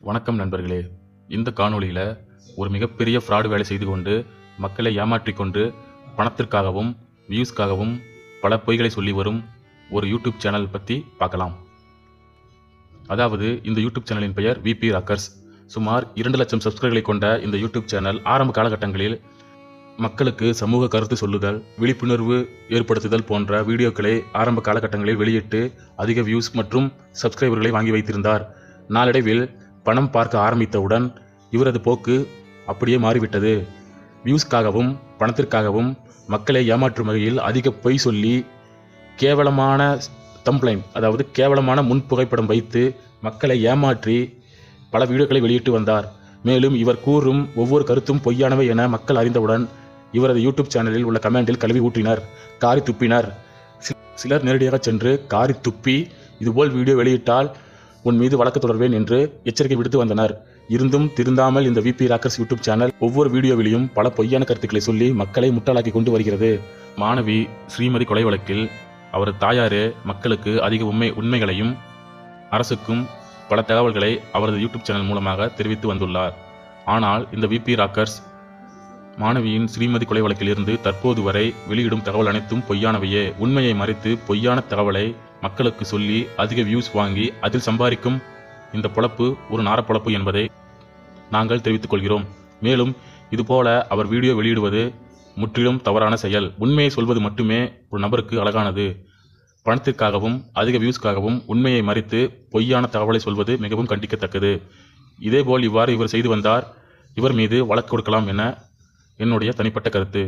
வணக்கம் நண்பர்களே. இந்த காணொளியில் ஒரு மிகப்பெரிய ஃப்ராடு வேலை செய்து கொண்டு மக்களை ஏமாற்றிக் கொண்டு பணத்திற்காகவும் வியூஸ்க்காகவும் பல பொய்களை சொல்லி வரும் ஒரு யூடியூப் சேனல் பற்றி பார்க்கலாம். அதாவது இந்த யூடியூப் சேனலின் பெயர் விபி ராக்கர்ஸ். சுமார் 2 லட்சம் சப்ஸ்கிரைபர்களை கொண்ட இந்த யூடியூப் சேனல் ஆரம்ப காலகட்டங்களில் மக்களுக்கு சமூக கருத்து சொல்லுதல், விழிப்புணர்வு ஏற்படுத்துதல் போன்ற வீடியோக்களை ஆரம்ப காலகட்டங்களில் வெளியிட்டு அதிக வியூஸ் மற்றும் சப்ஸ்கிரைபர்களை வாங்கி வைத்திருந்தார். நாளடைவில் பணம் பார்க்க ஆரம்பித்தவுடன் இவரது போக்கு அப்படியே மாறிவிட்டது. வியூஸ்க்காகவும் பணத்திற்காகவும் மக்களை ஏமாற்றும் வகையில் அதிக பொய் சொல்லி கேவலமான தம்ப்லைன், அதாவது கேவலமான முன் புகைப்படம் வைத்து மக்களை ஏமாற்றி பல வீடியோக்களை வெளியிட்டு வந்தார். மேலும் இவர் கூறும் ஒவ்வொரு கருத்தும் பொய்யானவை என மக்கள் அறிந்தவுடன் இவரது யூடியூப் சேனலில் உள்ள கமெண்டில் கழுவி ஊற்றினர், காரி துப்பினர். சிலர் நேரடியாக சென்று காரி துப்பி இதுபோல் வீடியோ வெளியிட்டால் உன் மீது வழக்கு தொடர்வேன் என்று எச்சரிக்கை விடுத்து வந்தனர். இருந்தும் திருந்தாமல் இந்த விபி ராக்கர்ஸ் யூடியூப் சேனல் ஒவ்வொரு வீடியோவிலையும் பல பொய்யான கருத்துக்களை சொல்லி மக்களை முட்டாளாக்கி கொண்டு வருகிறது. மாணவி ஸ்ரீமதி கொலை வழக்கில் அவரது தாயாரே மக்களுக்கு அதிக உண்மைகளையும் அரசுக்கும் பல தகவல்களை அவரது யூடியூப் சேனல் மூலமாக தெரிவித்து வந்துள்ளார். ஆனால் இந்த விபி ராக்கர்ஸ் மாணவியின் ஸ்ரீமதி கொலை வழக்கில் இருந்து தற்போது வரை வெளியிடும் தகவல் அனைத்தும் பொய்யானவையே. உண்மையை மறைத்து பொய்யான தகவலை மக்களுக்கு சொல்லி அதிக வியூஸ் வாங்கி அதில் சம்பாதிக்கும் இந்த பொழப்பு ஒரு நாரப்பொழப்பு என்பதை நாங்கள் தெரிவித்துக் கொள்கிறோம். மேலும் இதுபோல அவர் வீடியோ வெளியிடுவது முற்றிலும் தவறான செயல். உண்மையை சொல்வது மட்டுமே ஒரு நபருக்கு அழகானது. பணத்திற்காகவும் அதிக வியூஸ்க்காகவும் உண்மையை மறைத்து பொய்யான தகவலை சொல்வது மிகவும் கண்டிக்கத்தக்கது. இதேபோல் இவ்வாறு இவர் செய்து வந்தார். இவர் மீது வழக்கு கொடுக்கலாம் என என்னுடைய தனிப்பட்ட கருத்து.